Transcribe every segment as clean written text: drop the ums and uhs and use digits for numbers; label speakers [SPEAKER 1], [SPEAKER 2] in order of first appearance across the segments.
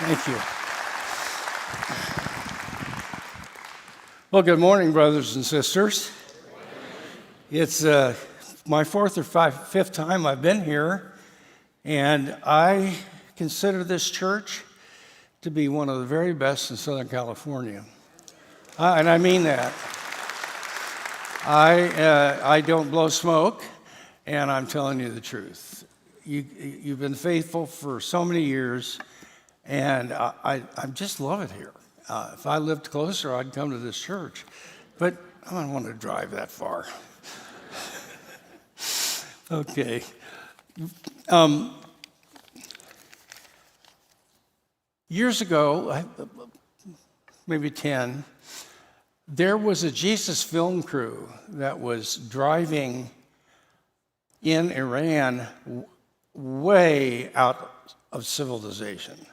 [SPEAKER 1] Thank you. Well, good morning, brothers and sisters. It's my fourth or fifth time I've been here, and I consider this church to be one of the very best in Southern California. And I mean that. I don't blow smoke, and I'm telling you the truth. You've been faithful for so many years, and I just love it here. If I lived closer, I'd come to this church, but I don't want to drive that far. Okay. Years ago, maybe 10, there was a Jesus film crew that was driving in Iran way out of civilization.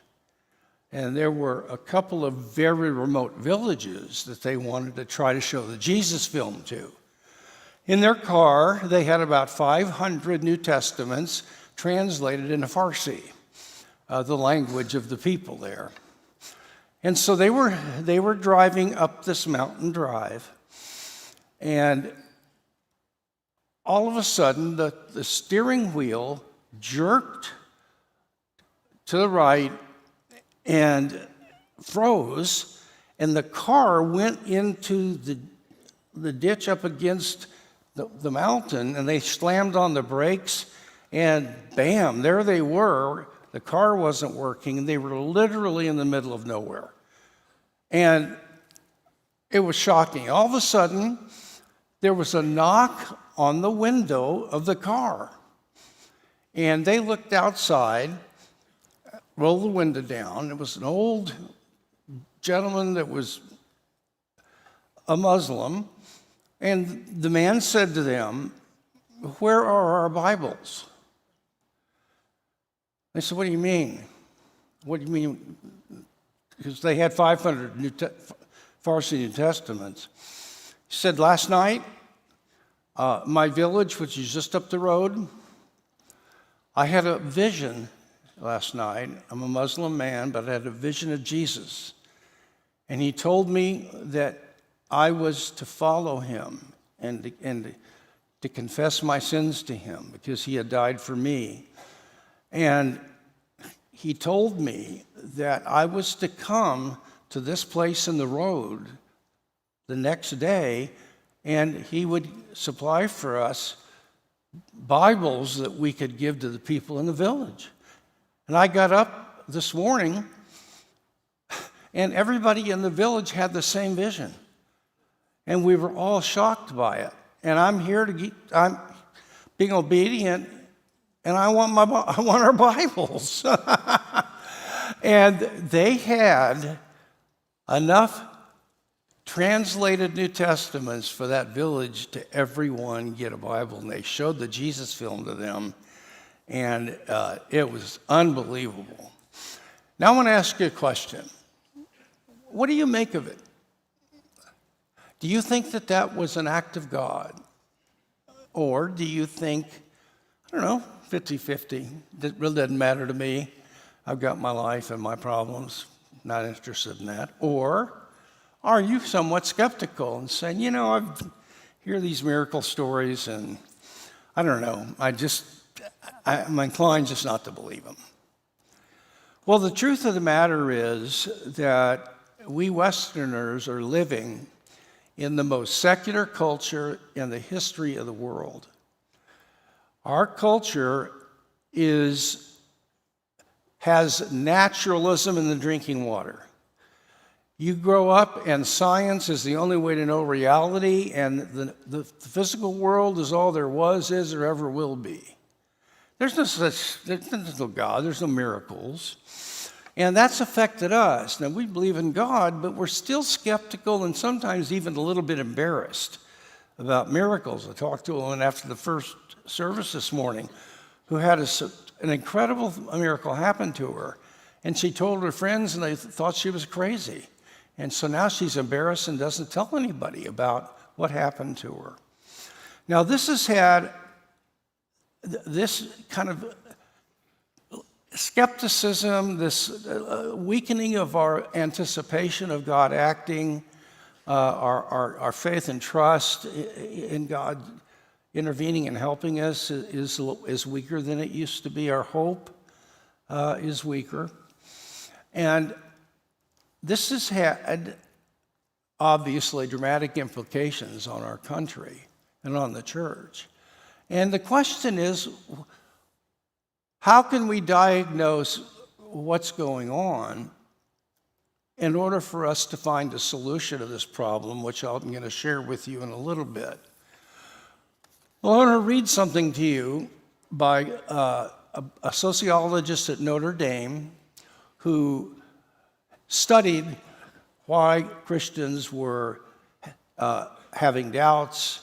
[SPEAKER 1] And there were a couple of very remote villages that they wanted to try to show the Jesus film to. In their car, they had about 500 New Testaments translated into Farsi, the language of the people there. And so they were driving up this mountain drive, and all of a sudden, the steering wheel jerked to the right and froze, and the car went into the ditch up against the mountain, and they slammed on the brakes, and bam, there they were. The car wasn't working, and they were literally in the middle of nowhere. And it was shocking. All of a sudden, there was a knock on the window of the car. And they looked outside, rolled the window down. It was an old gentleman that was a Muslim. And the man said to them, "Where are our Bibles?" They said, "What do you mean?" "What do you mean?" Because they had 500 Farsi New Testaments. He said, "Last night, my village, which is just up the road, I had a vision last night. I'm a Muslim man, but I had a vision of Jesus. And he told me that I was to follow him and to confess my sins to him because he had died for me. And he told me that I was to come to this place in the road the next day, and he would supply for us Bibles that we could give to the people in the village." And I got up this morning, and everybody in the village had the same vision. And we were all shocked by it. And I'm here I'm being obedient, and I want our Bibles. And they had enough translated New Testaments for that village to everyone get a Bible. And they showed the Jesus film to them, and it was unbelievable. Now I want to ask you a question. What do you make of it? Do you think that was an act of God? Or do you think, I don't know, 50-50, it really doesn't matter to me. I've got my life and my problems, not interested in that. Or are you somewhat skeptical and saying, I hear these miracle stories and I don't know, I'm inclined just not to believe them. Well, the truth of the matter is that we Westerners are living in the most secular culture in the history of the world. Our culture has naturalism in the drinking water. You grow up and science is the only way to know reality, and the physical world is all there was, is, or ever will be. There's no God, there's no miracles. And that's affected us. Now, we believe in God, but we're still skeptical and sometimes even a little bit embarrassed about miracles. I talked to a woman after the first service this morning who had an incredible miracle happen to her. And she told her friends, and they thought she was crazy. And so now she's embarrassed and doesn't tell anybody about what happened to her. Now, this has had this kind of skepticism, this weakening of our anticipation of God acting, our faith and trust in God intervening and helping us is weaker than it used to be. Our hope is weaker. And this has had, obviously, dramatic implications on our country and on the church. And the question is, how can we diagnose what's going on in order for us to find a solution to this problem, which I'm going to share with you in a little bit? Well, I want to read something to you by a sociologist at Notre Dame who studied why Christians were having doubts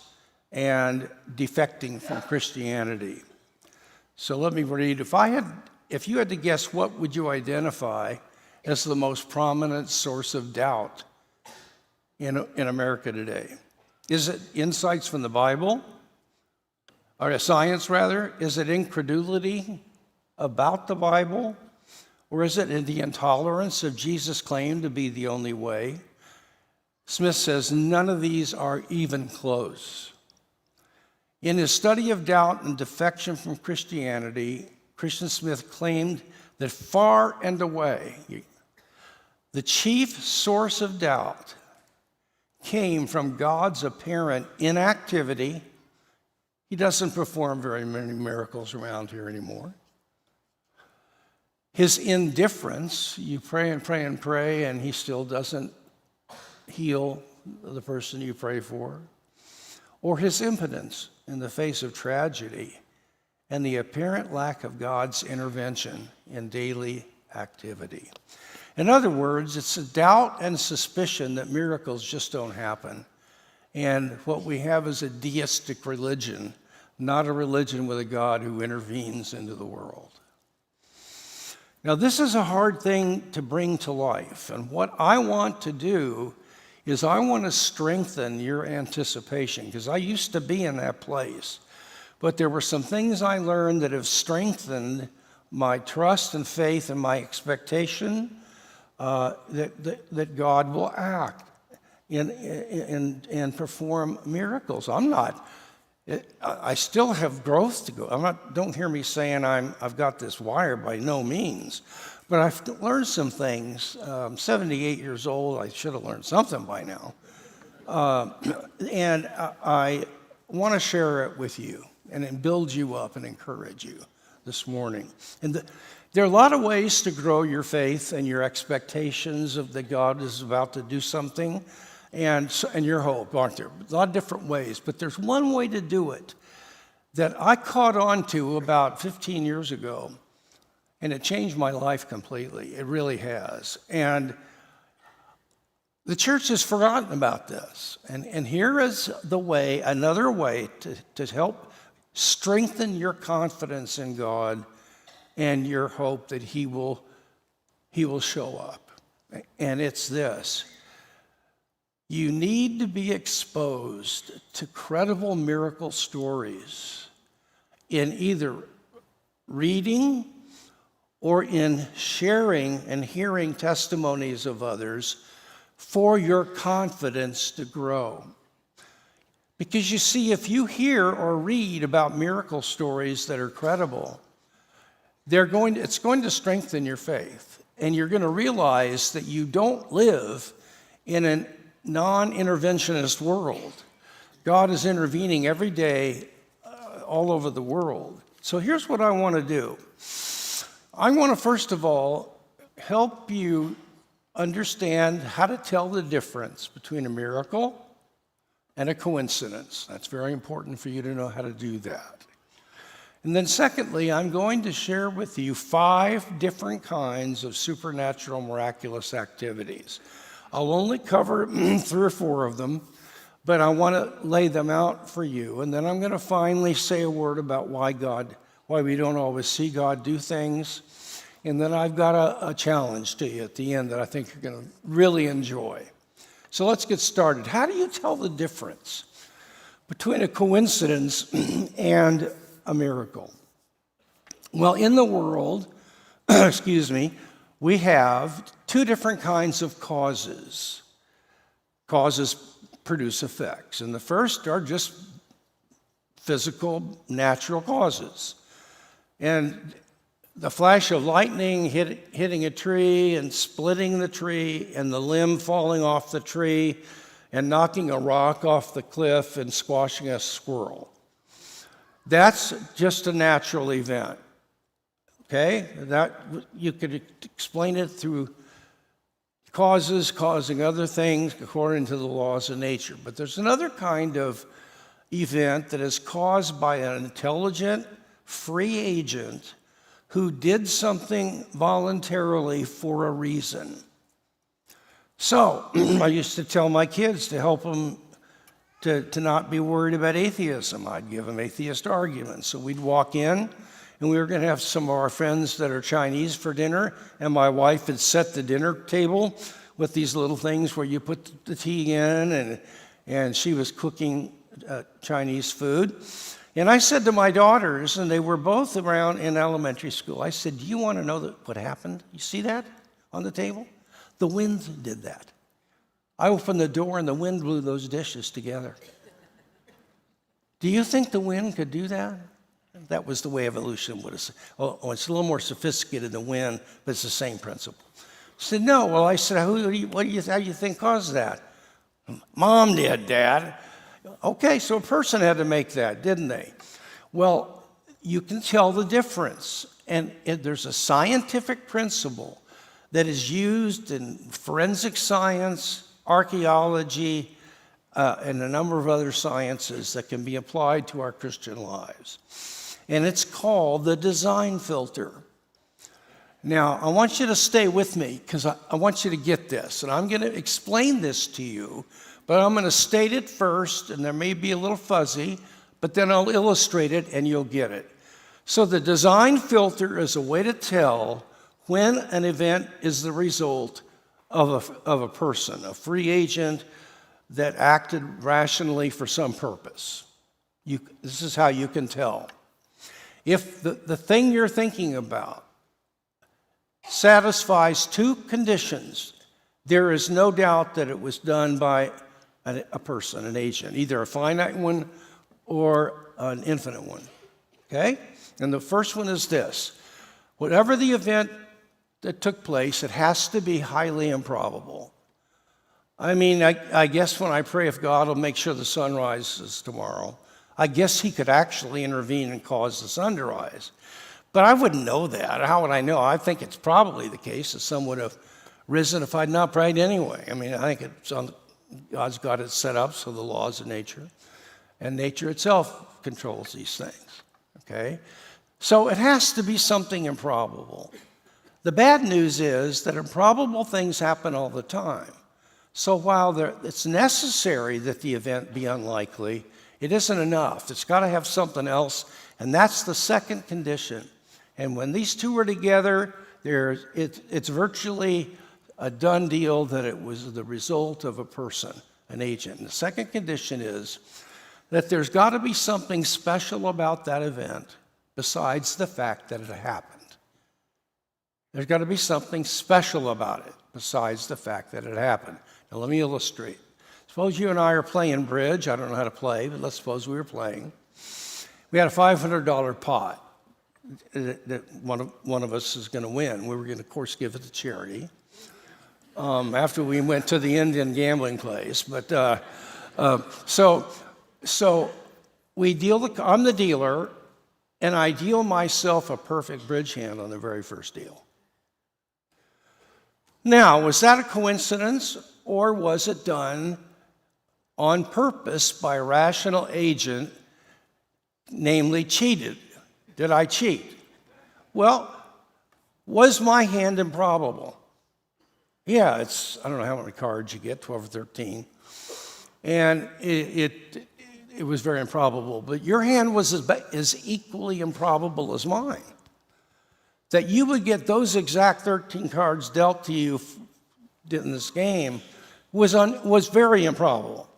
[SPEAKER 1] and defecting from Christianity. So let me read. If you had to guess, what would you identify as the most prominent source of doubt in America today? Is it insights from the Bible? Or science, rather? Is it incredulity about the Bible? Or is it in the intolerance of Jesus' claim to be the only way? Smith says none of these are even close. In his study of doubt and defection from Christianity, Christian Smith claimed that far and away, the chief source of doubt came from God's apparent inactivity. He doesn't perform very many miracles around here anymore. His indifference, you pray and pray and pray, and he still doesn't heal the person you pray for. Or his impotence in the face of tragedy and the apparent lack of God's intervention in daily activity. In other words, it's a doubt and suspicion that miracles just don't happen. And what we have is a deistic religion, not a religion with a God who intervenes into the world. Now, this is a hard thing to bring to life. And what I want to do is I want to strengthen your anticipation, because I used to be in that place. But there were some things I learned that have strengthened my trust and faith and my expectation that God will act and perform miracles. I still have growth to go. Don't hear me saying I've got this wired, by no means. But I've learned some things. I'm 78 years old. I should have learned something by now. And I want to share it with you and build you up and encourage you this morning. And there are a lot of ways to grow your faith and your expectations of that God is about to do something, and your hope, aren't there? A lot of different ways. But there's one way to do it that I caught on to about 15 years ago. And it changed my life completely. It really has. And the church has forgotten about this. And here is the way, another way to help strengthen your confidence in God and your hope that He will show up. And it's this. You need to be exposed to credible miracle stories in either reading or in sharing and hearing testimonies of others for your confidence to grow. Because you see, if you hear or read about miracle stories that are credible, it's going to strengthen your faith. And you're going to realize that you don't live in a non-interventionist world. God is intervening every day all over the world. So here's what I want to do. I want to, first of all, help you understand how to tell the difference between a miracle and a coincidence. That's very important for you to know how to do that. And then secondly, I'm going to share with you 5 different kinds of supernatural miraculous activities. I'll only cover 3 or 4 of them, but I want to lay them out for you. And then I'm going to finally say a word about why we don't always see God do things. And then I've got a challenge to you at the end that I think you're going to really enjoy. So let's get started. How do you tell the difference between a coincidence and a miracle? Well, in the world, excuse me, we have two different kinds of causes. Causes produce effects. And the first are just physical, natural causes. And the flash of lightning hitting a tree and splitting the tree, and the limb falling off the tree and knocking a rock off the cliff and squashing a squirrel. That's just a natural event. Okay? That you could explain it through causes causing other things according to the laws of nature. But there's another kind of event that is caused by an intelligent, free agent who did something voluntarily for a reason. So I used to tell my kids to help them to not be worried about atheism. I'd give them atheist arguments. So we'd walk in, and we were going to have some of our friends that are Chinese for dinner, and my wife had set the dinner table with these little things where you put the tea in, and she was cooking Chinese food. And I said to my daughters, and they were both around in elementary school, I said, do you want to know what happened? You see that on the table? The wind did that. I opened the door and the wind blew those dishes together. Do you think the wind could do that? That was the way evolution would have said. Oh, it's a little more sophisticated than wind, but it's the same principle. I said, no. Well, I said, how do you think caused that? Mom did, Dad. Okay, so a person had to make that, didn't they? Well, you can tell the difference. And there's a scientific principle that is used in forensic science, archaeology, and a number of other sciences that can be applied to our Christian lives. And it's called the design filter. Now, I want you to stay with me because I want you to get this. And I'm going to explain this to you, but I'm going to state it first, and there may be a little fuzzy, but then I'll illustrate it and you'll get it. So the design filter is a way to tell when an event is the result of a person, a free agent that acted rationally for some purpose. This is how you can tell. If the thing you're thinking about satisfies two conditions, there is no doubt that it was done by a person, an agent, either a finite one or an infinite one. Okay? And the first one is this. Whatever the event that took place, it has to be highly improbable. I mean, I guess when I pray if God will make sure the sun rises tomorrow, I guess he could actually intervene and cause the sun to rise. But I wouldn't know that. How would I know? I think it's probably the case that sun would have risen if I'd not prayed anyway. I mean, I think God's got it set up so the laws of nature, and nature itself controls these things, okay? So it has to be something improbable. The bad news is that improbable things happen all the time. So while it's necessary that the event be unlikely, it isn't enough. It's got to have something else, and that's the second condition. And when these two are together, it's virtually a done deal that it was the result of a person, an agent. And the second condition is that there's got to be something special about that event besides the fact that it happened. There's got to be something special about it besides the fact that it happened. Now, let me illustrate. Suppose you and I are playing bridge. I don't know how to play, but let's suppose we were playing. We had a $500 pot that one of us is going to win. We were going to, of course, give it to charity after we went to the Indian gambling place. But so we deal. I'm the dealer, and I deal myself a perfect bridge hand on the very first deal. Now, was that a coincidence, or was it done on purpose by a rational agent, namely cheated? Did I cheat? Well, was my hand improbable? Yeah, I don't know how many cards you get, 12 or 13. And it was very improbable. But your hand was as equally improbable as mine. That you would get those exact 13 cards dealt to you in this game was very improbable.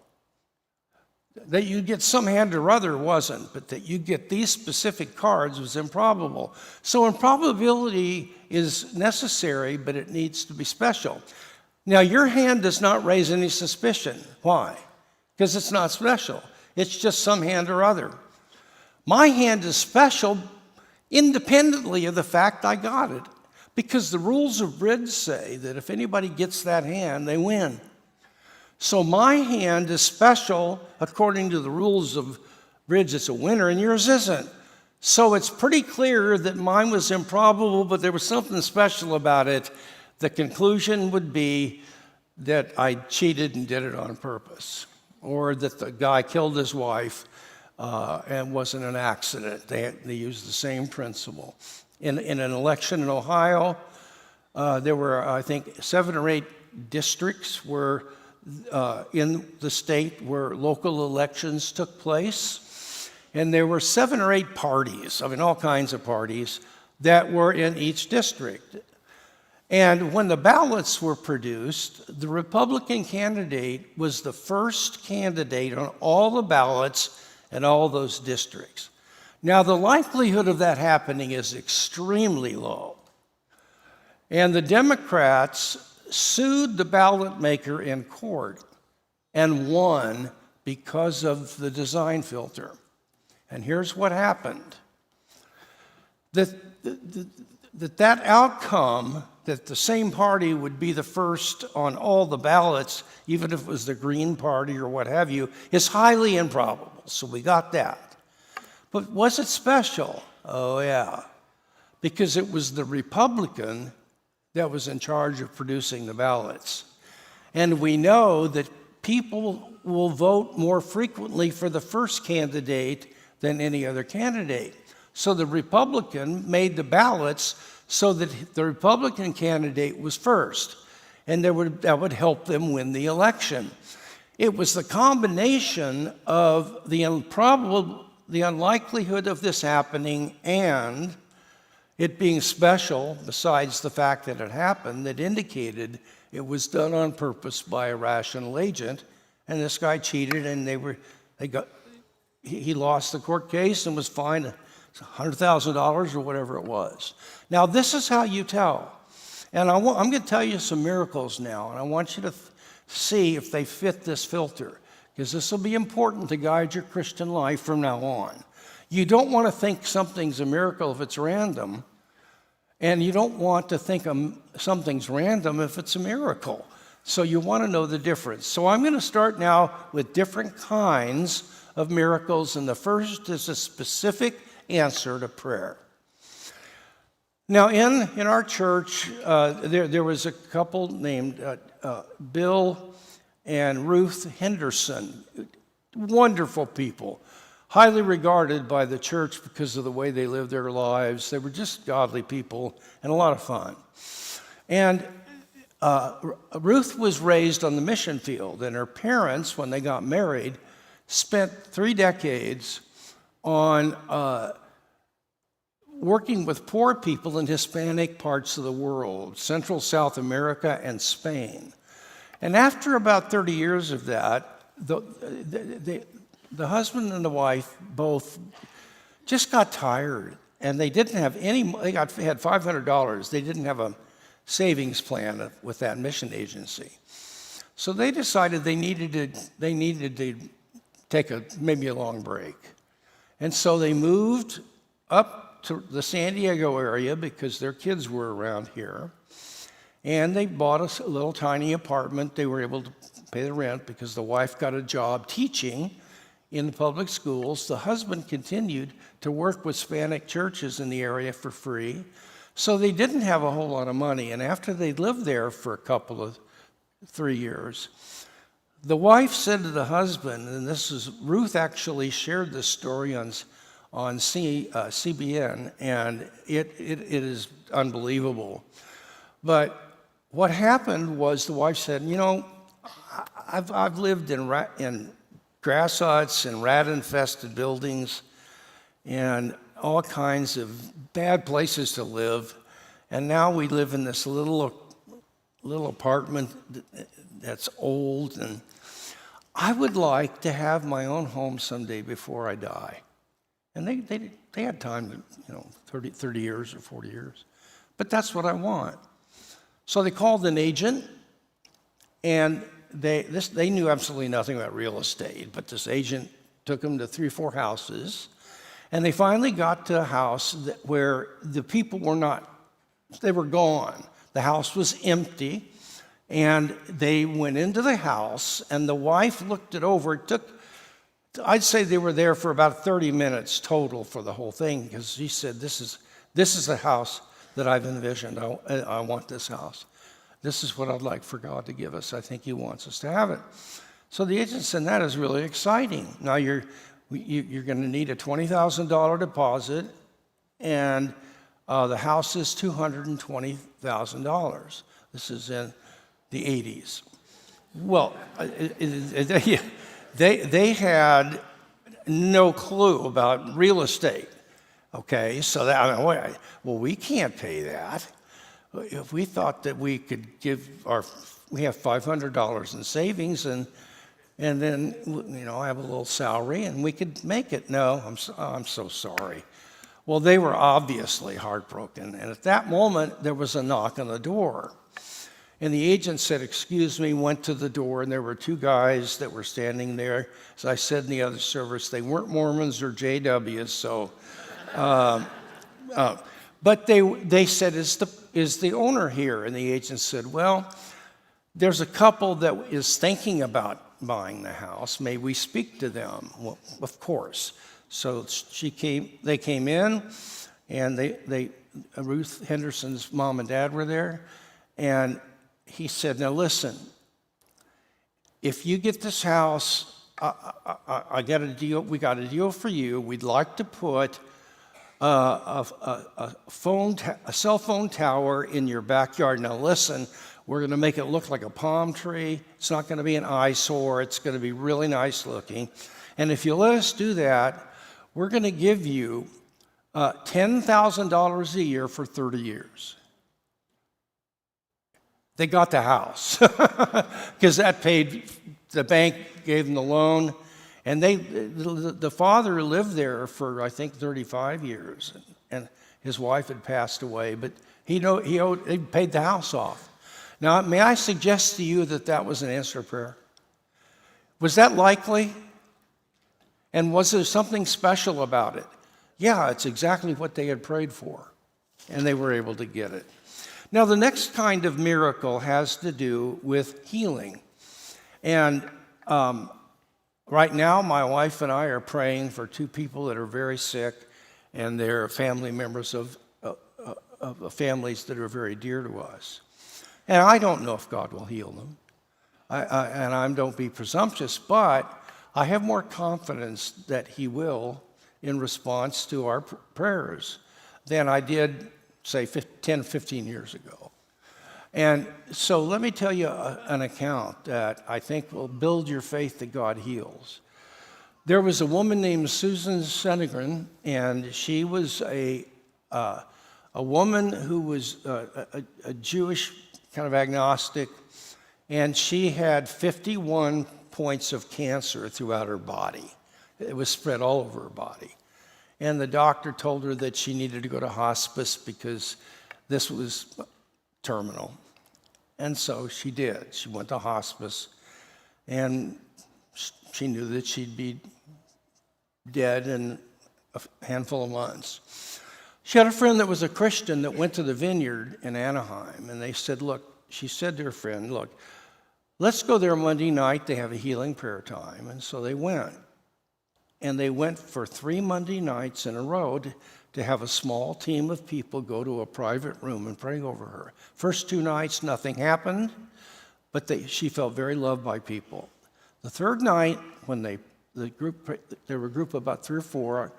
[SPEAKER 1] That you'd get some hand or other wasn't, but that you'd get these specific cards was improbable. So improbability is necessary, but it needs to be special. Now, your hand does not raise any suspicion. Why? Because it's not special. It's just some hand or other. My hand is special independently of the fact I got it, because the rules of bridge say that if anybody gets that hand, they win. So my hand is special according to the rules of bridge. It's a winner, and yours isn't. So it's pretty clear that mine was improbable, but there was something special about it. The conclusion would be that I cheated and did it on purpose, or that the guy killed his wife and wasn't an accident. They used the same principle. In an election in Ohio, there were, I think, 7 or 8 districts where in the state where local elections took place. And there were 7 or 8 parties, all kinds of parties, that were in each district. And when the ballots were produced, the Republican candidate was the first candidate on all the ballots in all those districts. Now, the likelihood of that happening is extremely low. And the Democrats sued the ballot maker in court and won because of the design filter. And here's what happened. That outcome, that the same party would be the first on all the ballots, even if it was the Green Party or what have you, is highly improbable. So we got that. But was it special? Oh, yeah. Because it was the Republican that was in charge of producing the ballots. And we know that people will vote more frequently for the first candidate than any other candidate. So the Republican made the ballots so that the Republican candidate was first, and that would help them win the election. It was the combination of the unlikelihood of this happening and it being special, besides the fact that it happened, that indicated it was done on purpose by a rational agent, and this guy cheated, and he lost the court case and was fined $100,000 or whatever it was. Now, this is how you tell. And I'm going to tell you some miracles now, and I want you to see if they fit this filter, because this will be important to guide your Christian life from now on. You don't want to think something's a miracle if it's random, and you don't want to think something's random if it's a miracle. So you want to know the difference. So I'm going to start now with different kinds of miracles, and the first is a specific answer to prayer. Now, in our church, there was a couple named Bill and Ruth Henderson, wonderful people, highly regarded by the church because of the way they lived their lives. They were just godly people and a lot of fun. And Ruth was raised on the mission field, and her parents, when they got married, spent 3 decades on working with poor people in Hispanic parts of the world, Central South America and Spain. And after about 30 years of that, the husband and the wife both just got tired, and they didn't have any. They had $500. They didn't have a savings plan with that mission agency, so they decided they needed to take maybe a long break, and so they moved up to the San Diego area because their kids were around here, and they bought a little tiny apartment. They were able to pay the rent because the wife got a job teaching in the public schools. The husband continued to work with Hispanic churches in the area for free, so they didn't have a whole lot of money. And after they lived there for a couple of 3 years, the wife said to the husband, and Ruth actually shared this story on CBN, and it is unbelievable. But what happened was the wife said, I've lived in grass huts and rat-infested buildings and all kinds of bad places to live, and now we live in this little apartment that's old, and I would like to have my own home someday before I die. And they had time, 30 years or 40 years. but that's what I want. So they called an agent, and they knew absolutely nothing about real estate, but this agent took them to 3 or 4 houses, and they finally got to a house where the people they were gone. The house was empty, and they went into the house, and the wife looked it over. I'd say they were there for about 30 minutes total for the whole thing, because she said, this is the house that I've envisioned. I want this house. This is what I'd like for God to give us. I think he wants us to have it. So the agent said, that is really exciting. Now you're going to need a $20,000 deposit, and the house is $220,000. This is in the 80s. Well, they had no clue about real estate. Okay, so we can't pay that. If we thought that we could we have $500 in savings and then I have a little salary and we could make it. No, I'm so sorry. Well, they were obviously heartbroken, and at that moment there was a knock on the door, and the agent said, "Excuse me," went to the door, and there were 2 guys that were standing there. As I said in the other service, they weren't Mormons or JWs, so. But they said, is the owner here? And the agent said, well, there's a couple that is thinking about buying the house. May we speak to them? Well, of course. So they came in, and Ruth Henderson's mom and dad were there, and he said, now listen, if you get this house, I got a deal. We got a deal for you. We'd like to put a cell phone tower in your backyard. Now listen, we're going to make it look like a palm tree. It's not going to be an eyesore. It's going to be really nice looking. And if you let us do that, we're going to give you $10,000 a year for 30 years. They got the house because that paid, the bank gave them the loan. And the father lived there for, I think, 35 years, and his wife had passed away, but he paid the house off. Now, may I suggest to you that was an answered prayer? Was that likely? And was there something special about it? Yeah, it's exactly what they had prayed for, and they were able to get it. Now, the next kind of miracle has to do with healing. And right now, my wife and I are praying for 2 people that are very sick, and they're family members of families that are very dear to us. And I don't know if God will heal them. And I don't be presumptuous, but I have more confidence that he will in response to our prayers than I did, say, 10, 15 years ago. And so let me tell you an account that I think will build your faith that God heals. There was a woman named Susan Senegren, and she was a woman who was a Jewish kind of agnostic, and she had 51 points of cancer throughout her body. It was spread all over her body. And the doctor told her that she needed to go to hospice because this was terminal. And so she did. She went to hospice, and she knew that she'd be dead in a handful of months. She had a friend that was a Christian that went to the vineyard in Anaheim, and they said, she said to her friend, look, let's go there Monday night. They have a healing prayer time. And so they went. And they went for 3 Monday nights in a row to have a small team of people go to a private room and pray over her. First 2 nights, nothing happened, but she felt very loved by people. The 3rd night, when there were a group of about 3 or 4,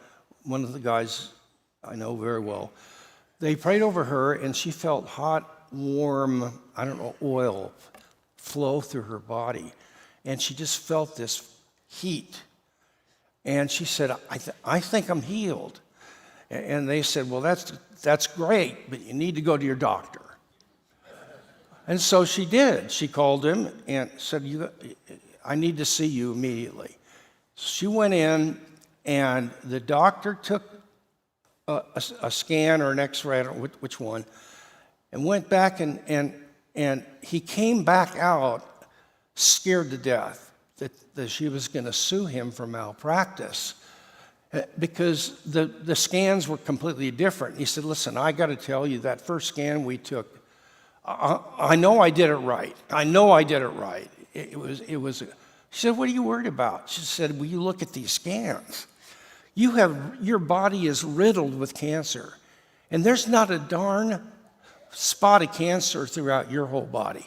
[SPEAKER 1] one of the guys I know very well, they prayed over her, and she felt hot, warm, oil flow through her body. And she just felt this heat. And she said, I think I'm healed. And they said, well, that's great, but you need to go to your doctor. And so she did. She called him and said, I need to see you immediately. She went in, and the doctor took a scan or an x-ray, I don't know which one, and went back and he came back out scared to death that she was going to sue him for malpractice because the scans were completely different. He said, listen, I got to tell you, that first scan we took, I know I did it right. I know I did it right. It was. She said, what are you worried about? She said, well, you look at these scans. Your body is riddled with cancer, and there's not a darn spot of cancer throughout your whole body.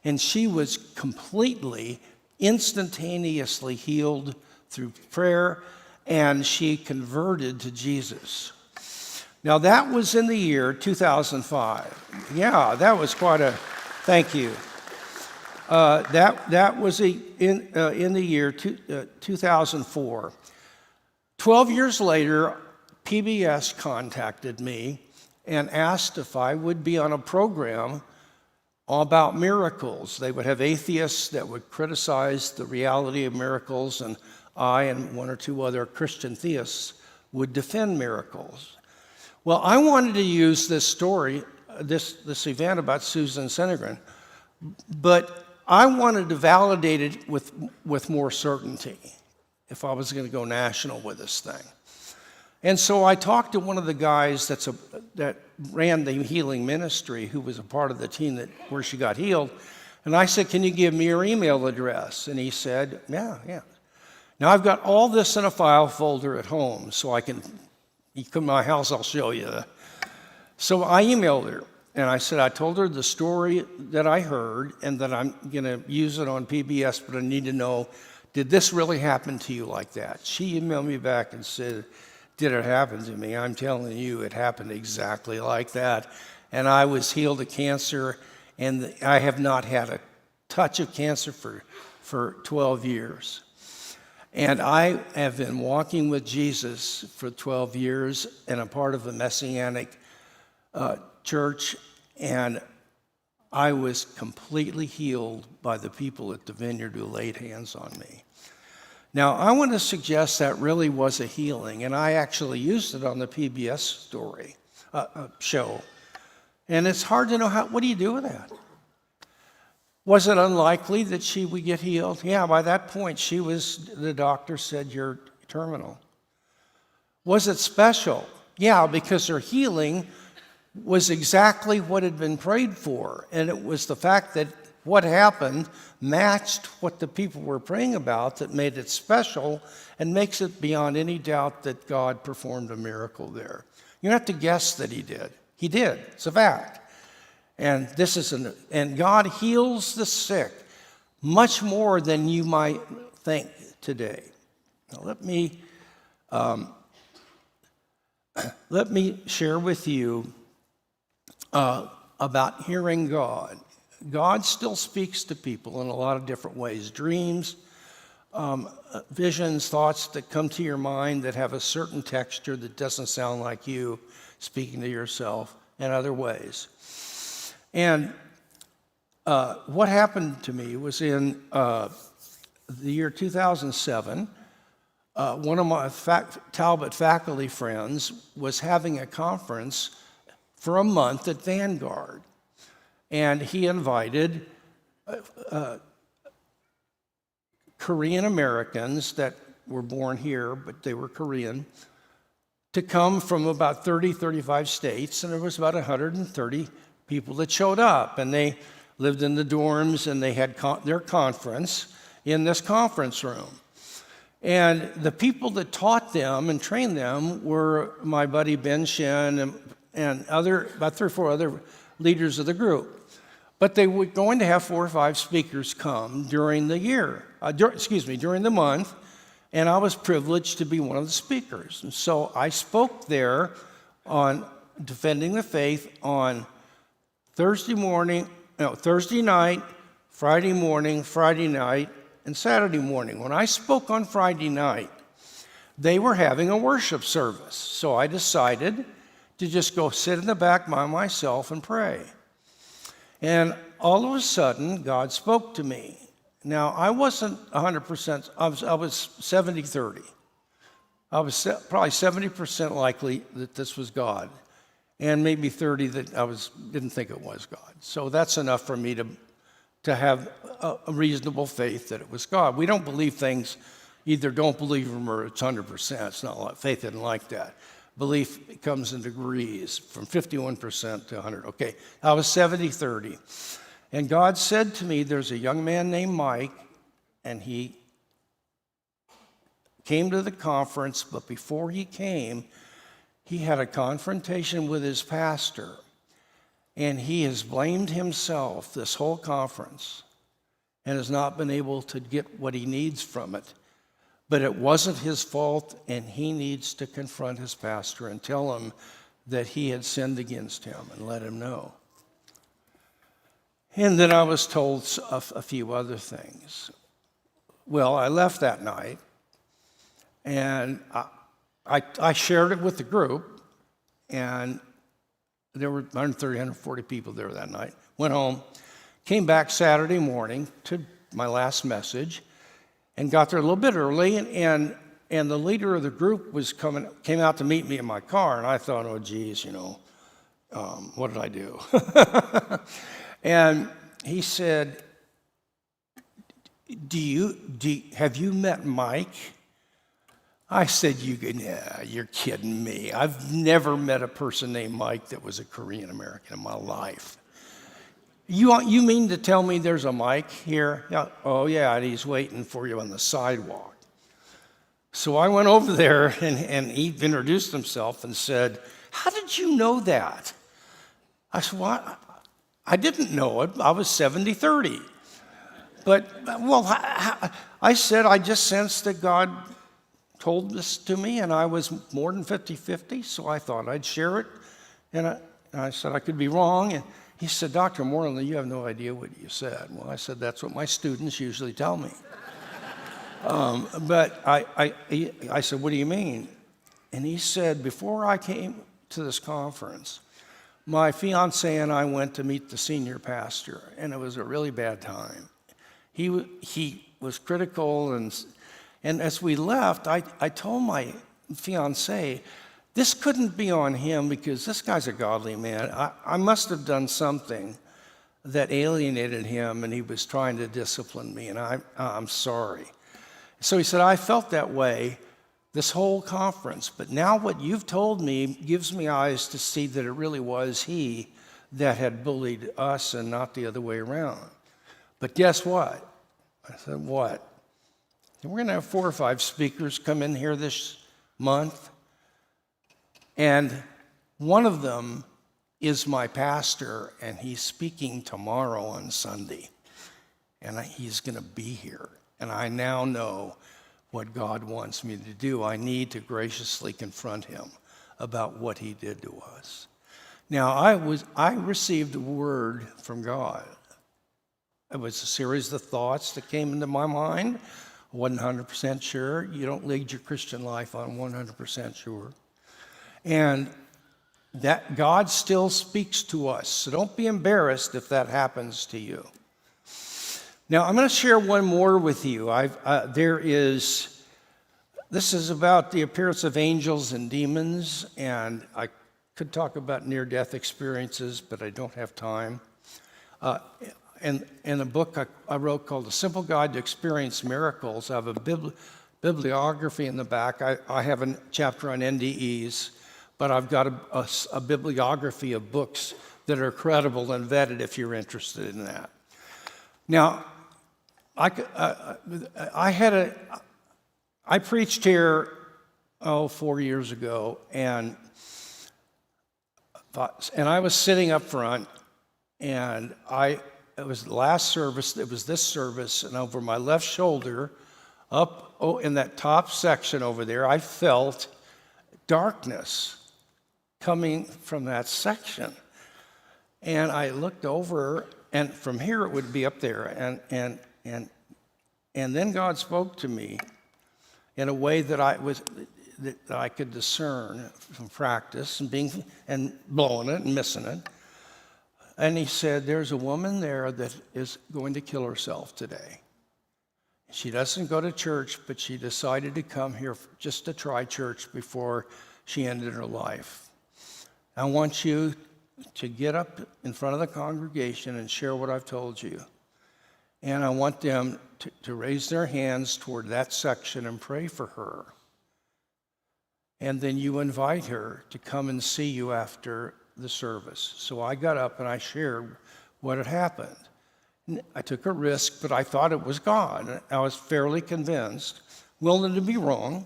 [SPEAKER 1] And she was completely, instantaneously healed through prayer, and she converted to Jesus. Now, that was in the year 2005. Yeah, that was quite a, thank you. That was in the year 2004. 12 years later, PBS contacted me and asked if I would be on a program about miracles. They would have atheists that would criticize the reality of miracles, and I and one or two other Christian theists would defend miracles. Well, I wanted to use this story, this event about Susan Senegren, but I wanted to validate it with more certainty if I was going to go national with this thing. And so I talked to one of the guys that ran the healing ministry, who was a part of the team where she got healed. And I said, can you give me your email address? And he said, yeah. Now I've got all this in a file folder at home, so you come to my house, I'll show you. So I emailed her. And I told her the story that I heard and that I'm going to use it on PBS, but I need to know, did this really happen to you like that? She emailed me back and said, did it happen to me? I'm telling you, it happened exactly like that. And I was healed of cancer, and I have not had a touch of cancer for 12 years. And I have been walking with Jesus for 12 years and a part of a Messianic church, and I was completely healed by the people at the Vineyard who laid hands on me. Now, I want to suggest that really was a healing, and I actually used it on the PBS show. And it's hard to know what do you do with that? Was it unlikely that she would get healed? Yeah, by that point, the doctor said, you're terminal. Was it special? Yeah, because her healing was exactly what had been prayed for. And it was the fact that what happened matched what the people were praying about that made it special and makes it beyond any doubt that God performed a miracle there. You don't have to guess that he did. He did. It's a fact. And and God heals the sick much more than you might think today. Now let me share with you about hearing God. God still speaks to people in a lot of different ways. Dreams, visions, thoughts that come to your mind that have a certain texture that doesn't sound like you speaking to yourself, and other ways. And what happened to me was in the year 2007, one of my Talbot faculty friends was having a conference for a month at Vanguard. And he invited Korean Americans that were born here, but they were Korean, to come from about 30, 35 states, and there was about 130 people that showed up. And they lived in the dorms, and they had their conference in this conference room. And the people that taught them and trained them were my buddy Ben Shin and about 3 or 4 other leaders of the group. But they were going to have 4 or 5 speakers come during the during the month, and I was privileged to be one of the speakers. And so I spoke there on defending the faith on Thursday night, Friday morning, Friday night, and Saturday morning. When I spoke on Friday night, they were having a worship service. So I decided to just go sit in the back by myself and pray. And all of a sudden, God spoke to me. Now, I wasn't 100%, I was 70-30. I was probably 70% likely that this was God. and maybe 30 that didn't think it was God. So that's enough for me to have a reasonable faith that it was God. We don't believe things, either don't believe them or it's 100%. It's not like faith isn't like that. Belief comes in degrees from 51% to 100. Okay, I was 70-30. And God said to me, there's a young man named Mike, and he came to the conference, but before he came, he had a confrontation with his pastor. And he has blamed himself this whole conference and has not been able to get what he needs from it. But it wasn't his fault, and he needs to confront his pastor and tell him that he had sinned against him and let him know. And then I was told a few other things. Well, I left that night, and I shared it with the group, and there were 130, 140 people there that night. Went home, came back Saturday morning to my last message, and got there a little bit early, and the leader of the group came out to meet me in my car, and I thought, oh, geez, what did I do? And he said, have you met Mike? I said, you're kidding me. I've never met a person named Mike that was a Korean American in my life. You mean to tell me there's a Mike here? Yeah. Oh, yeah, and he's waiting for you on the sidewalk. So I went over there, and he introduced himself and said, how did you know that? I said, well, I didn't know it. I was 70-30. But, well, I said, I just sensed that God told this to me, and I was more than 50-50, so I thought I'd share it. And I said I could be wrong. And he said, Dr. Moreland, you have no idea what you said. Well, I said, that's what my students usually tell me. But I said, what do you mean? And he said, before I came to this conference, my fiance and I went to meet the senior pastor, and it was a really bad time. He was critical, and as we left, I told my fiance, this couldn't be on him because this guy's a godly man. I must have done something that alienated him, and he was trying to discipline me, and I'm sorry. So he said, I felt that way this whole conference, but now what you've told me gives me eyes to see that it really was he that had bullied us and not the other way around. But guess what? I said, what? We're going to have 4 or 5 speakers come in here this month, and one of them is my pastor, and he's speaking tomorrow on Sunday, and he's going to be here. And I now know what God wants me to do. I need to graciously confront him about what he did to us. Now, I received a word from God. It was a series of thoughts that came into my mind. I wasn't 100% sure. You don't lead your Christian life on 100% sure. And that God still speaks to us. So don't be embarrassed if that happens to you. Now, I'm going to share one more with you. This is about the appearance of angels and demons, and I could talk about near-death experiences, but I don't have time. In a book I wrote called A Simple Guide to Experience Miracles, I have a bibliography in the back. I have a chapter on NDEs, but I've got a bibliography of books that are credible and vetted if you're interested in that. Now, I preached here 4 years ago, and I was sitting up front, and it was the last service. It was this service, and over my left shoulder, in that top section over there, I felt darkness coming from that section, and I looked over. And from here, it would be up there. And then God spoke to me in a way that I could discern from practice and blowing it and missing it. And he said, there's a woman there that is going to kill herself today. She doesn't go to church, but she decided to come here just to try church before she ended her life. I want you to get up in front of the congregation and share what I've told you. And I want them to raise their hands toward that section and pray for her. And then you invite her to come and see you after the service. So I got up and I shared what had happened. I took a risk, but I thought it was God. I was fairly convinced, willing to be wrong.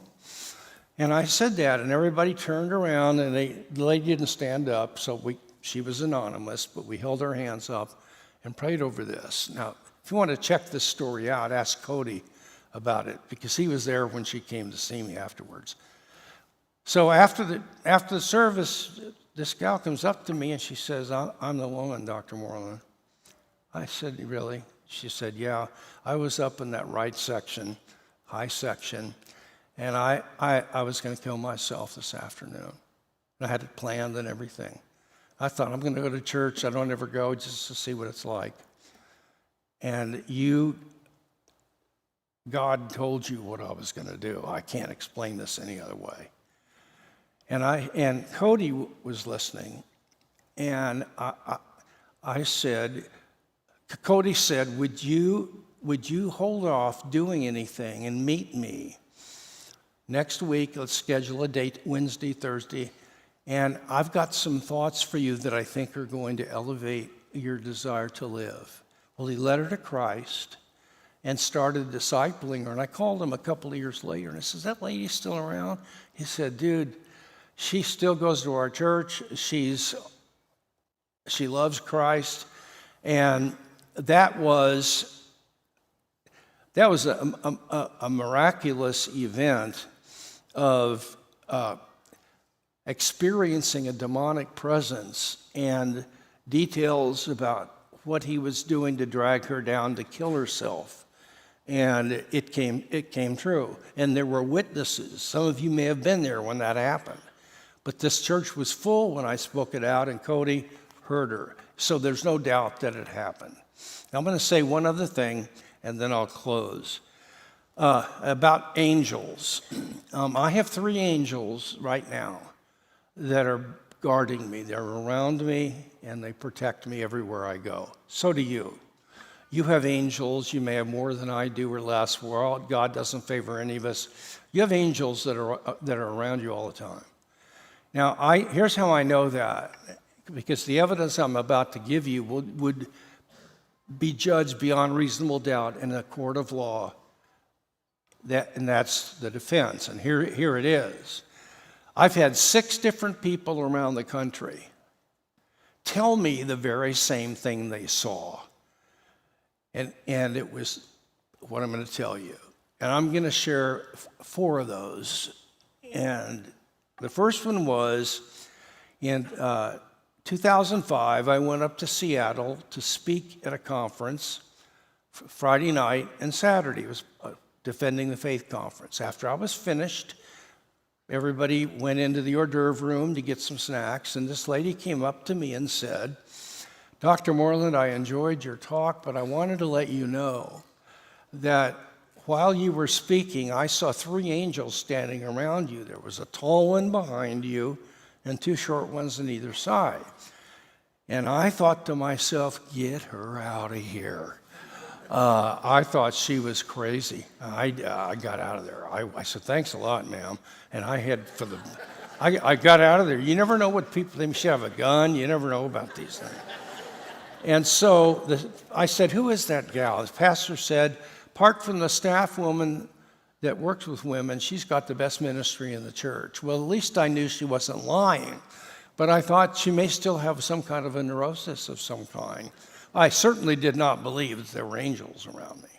[SPEAKER 1] And I said that, and everybody turned around, and the lady didn't stand up, so she was anonymous, but we held our hands up and prayed over this. Now, if you want to check this story out, ask Cody about it, because he was there when she came to see me afterwards. So after the service, this gal comes up to me and she says, I'm the woman, Dr. Moreland. I said, really? She said, yeah, I was up in that right section, high section, and I was going to kill myself this afternoon. I had it planned and everything. I thought, I'm going to go to church. I don't ever go just to see what it's like. And God told you what I was going to do. I can't explain this any other way. And Cody was listening, and I said, Cody said, would you hold off doing anything and meet me next week? Let's schedule a date, Wednesday, Thursday, and I've got some thoughts for you that I think are going to elevate your desire to live. Well, he led her to Christ and started discipling her, and I called him a couple of years later, and I said, is that lady still around? He said, dude, she still goes to our church. She loves Christ, and that was a miraculous event of experiencing a demonic presence and details about what he was doing to drag her down to kill herself. And it came true. And there were witnesses. Some of you may have been there when that happened. But this church was full when I spoke it out, and Cody heard her. So there's no doubt that it happened. Now, I'm going to say one other thing, and then I'll close. About angels. I have 3 angels right now that are guarding me. They're around me, and they protect me everywhere I go. So do you. You have angels. You may have more than I do or less. God doesn't favor any of us. You have angels that are around you all the time. Now, here's how I know that, because the evidence I'm about to give you would be judged beyond reasonable doubt in a court of law, and that's the defense. And here it is. I've had 6 different people around the country tell me the very same thing they saw. And it was what I'm going to tell you. And I'm going to share 4 of those. And the first one was in 2005, I went up to Seattle to speak at a conference Friday night and Saturday. It was Defending the Faith conference. After I was finished, everybody went into the hors d'oeuvre room to get some snacks, and this lady came up to me and said, Dr. Moreland, I enjoyed your talk, but I wanted to let you know that while you were speaking, I saw 3 angels standing around you. There was a tall one behind you and 2 short ones on either side. And I thought to myself, get her out of here. I thought she was crazy. I got out of there. I said, thanks a lot, ma'am. And I got out of there. You never know what people, they should have a gun. You never know about these things. And so I said, who is that gal? The pastor said, apart from the staff woman that works with women, she's got the best ministry in the church. Well, at least I knew she wasn't lying. But I thought she may still have some kind of a neurosis of some kind. I certainly did not believe that there were angels around me.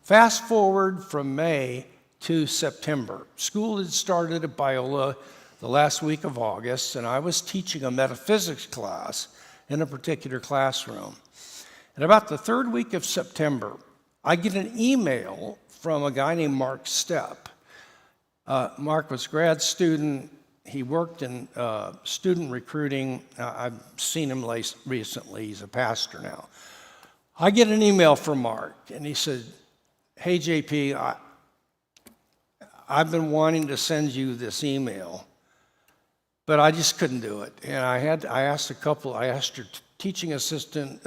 [SPEAKER 1] Fast forward from May to September. School had started at Biola the last week of August, and I was teaching a metaphysics class in a particular classroom. And about the 3rd week of September, I get an email from a guy named Mark Stepp. Mark was a grad student. He worked in student recruiting. I've seen him recently. He's a pastor now. I get an email from Mark, and he said, hey, JP, I've been wanting to send you this email. but I just couldn't do it. And I asked your teaching assistant,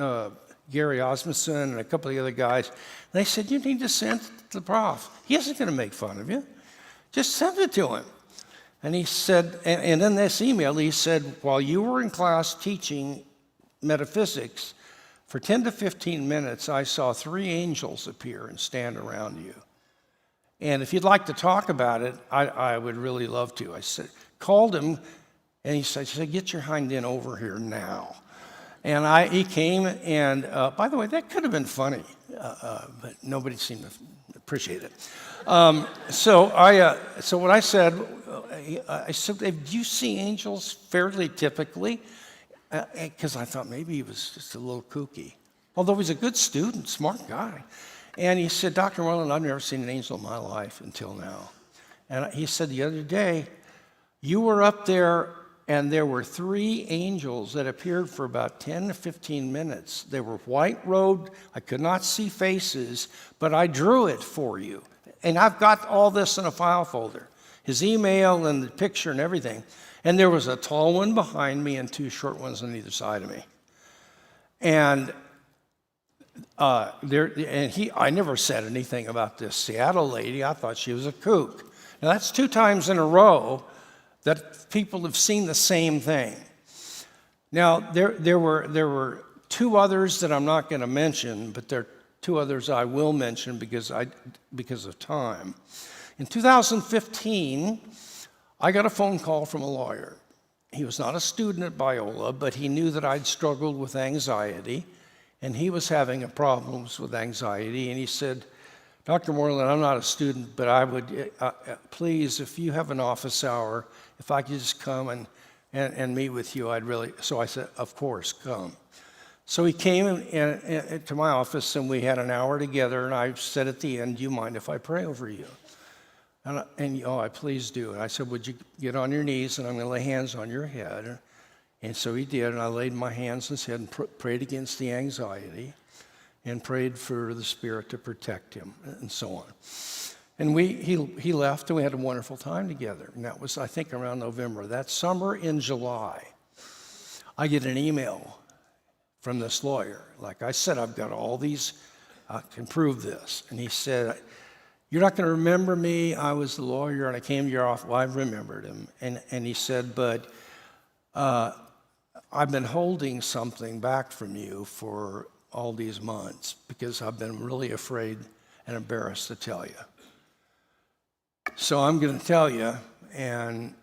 [SPEAKER 1] Gary Osmondson, and a couple of the other guys. And they said, you need to send it to the prof. He isn't going to make fun of you. Just send it to him. And he said, and in this email, he said, while you were in class teaching metaphysics, for 10 to 15 minutes, I saw 3 angels appear and stand around you. And if you'd like to talk about it, I would really love to. I called him, and he said, get your hind end over here now. And he came, and by the way, that could have been funny, but nobody seemed to appreciate it. So what I said, do you see angels fairly typically? Because I thought maybe he was just a little kooky. Although he's a good student, smart guy. And he said, Dr. Moreland, I've never seen an angel in my life until now. And he said the other day, you were up there and there were 3 angels that appeared for about 10 to 15 minutes. They were white-robed. I could not see faces, but I drew it for you. And I've got all this in a file folder, his email and the picture and everything. And there was a tall one behind me and 2 short ones on either side of me. And I never said anything about this Seattle lady. I thought she was a kook. Now that's 2 times in a row that people have seen the same thing. Now there were 2 others that I'm not going to mention, but there are 2 others I will mention because of time. In 2015, I got a phone call from a lawyer. He was not a student at Biola, but he knew that I'd struggled with anxiety, and he was having problems with anxiety, and he said, Dr. Moreland, I'm not a student, but I would, please, if you have an office hour, if I could just come and meet with you, I'd really, so I said, of course, come. So he came to my office, and we had an hour together, and I said at the end, do you mind if I pray over you? And I please do. And I said, would you get on your knees, and I'm going to lay hands on your head. And so he did, and I laid my hands on his head and prayed against the anxiety and prayed for the Spirit to protect him and so on. And he left, and we had a wonderful time together. And that was, I think, around November. That summer in July, I get an email from this lawyer. Like I said, I've got all these, I can prove this. And he said, you're not going to remember me. I was the lawyer, and I came to your office. Well, I remembered him. And he said, but I've been holding something back from you for all these months because I've been really afraid and embarrassed to tell you. So I'm going to tell you, and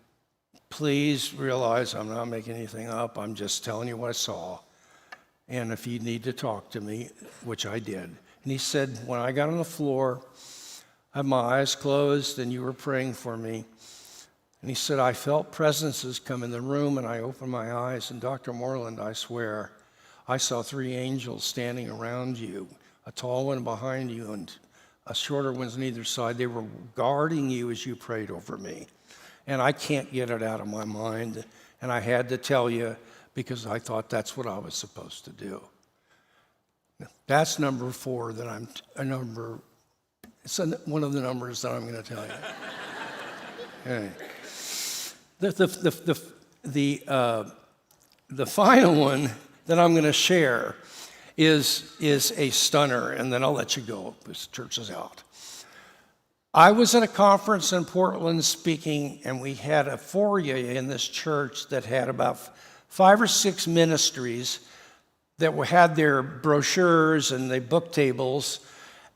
[SPEAKER 1] please realize I'm not making anything up. I'm just telling you what I saw. And if you need to talk to me, which I did. And he said, when I got on the floor, I had my eyes closed, and you were praying for me. And he said, I felt presences come in the room, and I opened my eyes, and Dr. Moreland, I swear, I saw 3 angels standing around you, a tall one behind you, and a shorter one on either side. They were guarding you as you prayed over me. And I can't get it out of my mind, and I had to tell you because I thought that's what I was supposed to do. That's number 4 that I'm it's one of the numbers that I'm going to tell you. Okay. The final one that I'm going to share is a stunner, and then I'll let you go because church is out. I was at a conference in Portland speaking, and we had a foyer in this church that had about 5 or 6 ministries that had their brochures and the book tables.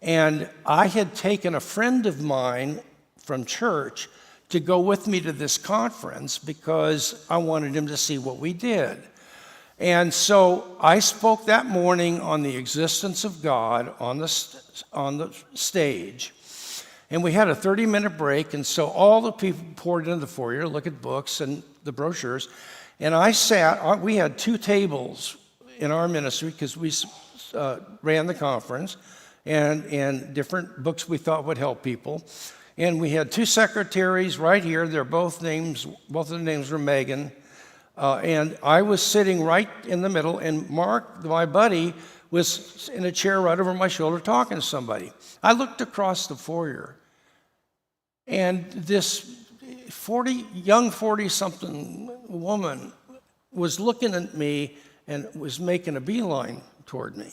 [SPEAKER 1] And I had taken a friend of mine from church to go with me to this conference because I wanted him to see what we did. And so I spoke that morning on the existence of God on the stage. And we had a 30-minute break, and so all the people poured into the foyer to look at books and the brochures. And we had 2 tables in our ministry because we ran the conference, and different books we thought would help people. And we had 2 secretaries right here. Both of the names were Megan. And I was sitting right in the middle, and Mark, my buddy, was in a chair right over my shoulder talking to somebody. I looked across the foyer, and this young 40-something woman was looking at me and was making a beeline toward me.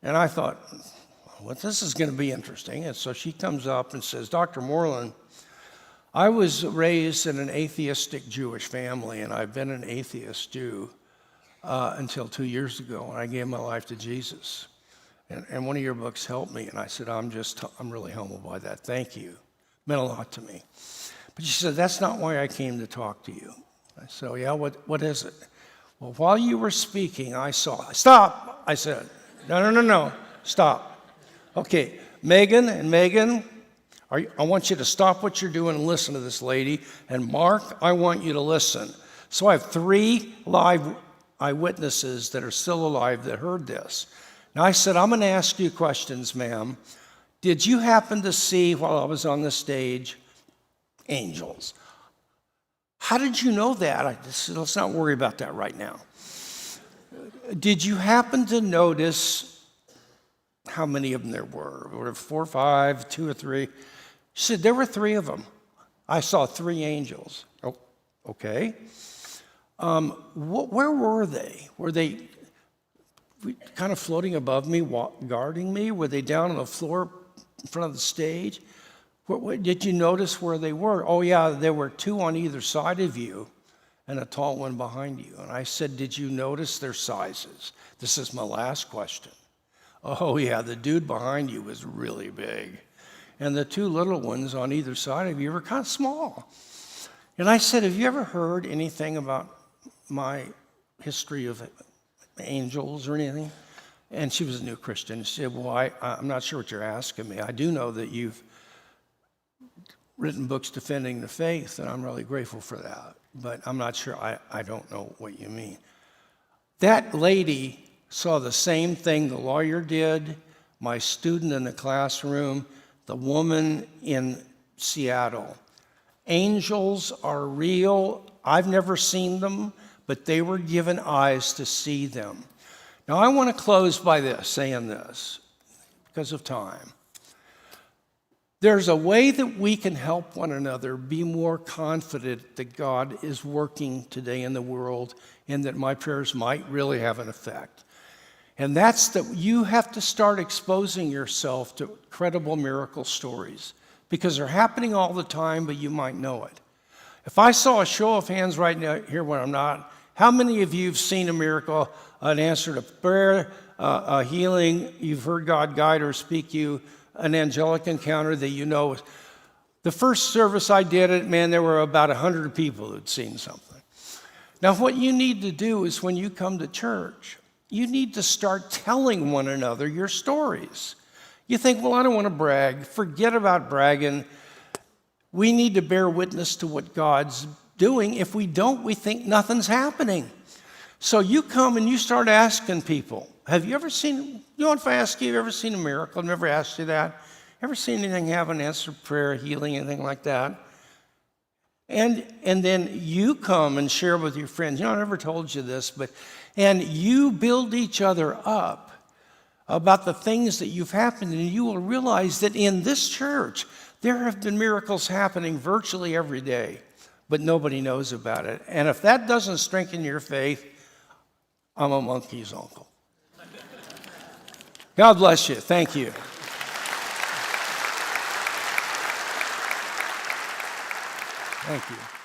[SPEAKER 1] And I thought, well, this is going to be interesting. And so she comes up and says, Dr. Moreland, I was raised in an atheistic Jewish family, and I've been an atheist Jew until 2 years ago, and I gave my life to Jesus. And one of your books helped me, and I said, I'm really humbled by that. Thank you. It meant a lot to me. But she said, that's not why I came to talk to you. I said, yeah, what is it? Well, while you were speaking, I saw, stop, I said. No, stop. Okay, Megan, I want you to stop what you're doing and listen to this lady. And Mark, I want you to listen. So I have 3 live eyewitnesses that are still alive that heard this. Now I said, I'm going to ask you questions, ma'am. Did you happen to see, while I was on the stage, angels? How did you know that? Let's not worry about that right now. Did you happen to notice how many of them there were? Were there 4 or 5, 2 or 3? She said, there were 3 of them. I saw 3 angels. Oh, okay. Where were they? Were they kind of floating above me, guarding me? Were they down on the floor in front of the stage? Did you notice where they were? Oh, yeah, there were 2 on either side of you and a tall one behind you. And I said, did you notice their sizes? This is my last question. Oh, yeah, the dude behind you was really big. And the 2 little ones on either side of you were kind of small. And I said, have you ever heard anything about my history of angels or anything? And she was a new Christian. She said, well, I'm not sure what you're asking me. I do know that you've written books defending the faith, and I'm really grateful for that. But I'm not sure, I don't know what you mean. That lady saw the same thing the lawyer did, my student in the classroom, the woman in Seattle. Angels are real. I've never seen them, but they were given eyes to see them. Now, I want to close by saying this, because of time. There's a way that we can help one another be more confident that God is working today in the world and that my prayers might really have an effect. And that's that you have to start exposing yourself to credible miracle stories because they're happening all the time, but you might know it. If I saw a show of hands right now here when I'm not, how many of you have seen a miracle, an answer to prayer, a healing, you've heard God guide or speak you, an angelic encounter that you know? The first service I did it, man, there were about 100 people who'd seen something. Now, what you need to do is when you come to church, you need to start telling one another your stories. You think, well, I don't want to brag. Forget about bragging. We need to bear witness to what God's doing. If we don't, we think nothing's happening. So you come and you start asking people, have you ever seen, you know, if I ask you, have you ever seen a miracle? I've never asked you that. Ever seen anything have an answered prayer, healing, anything like that? And then you come and share with your friends. You know, I never told you this, and you build each other up about the things that you've happened, and you will realize that in this church, there have been miracles happening virtually every day, but nobody knows about it. And if that doesn't strengthen your faith, I'm a monkey's uncle. God bless you. Thank you. Thank you.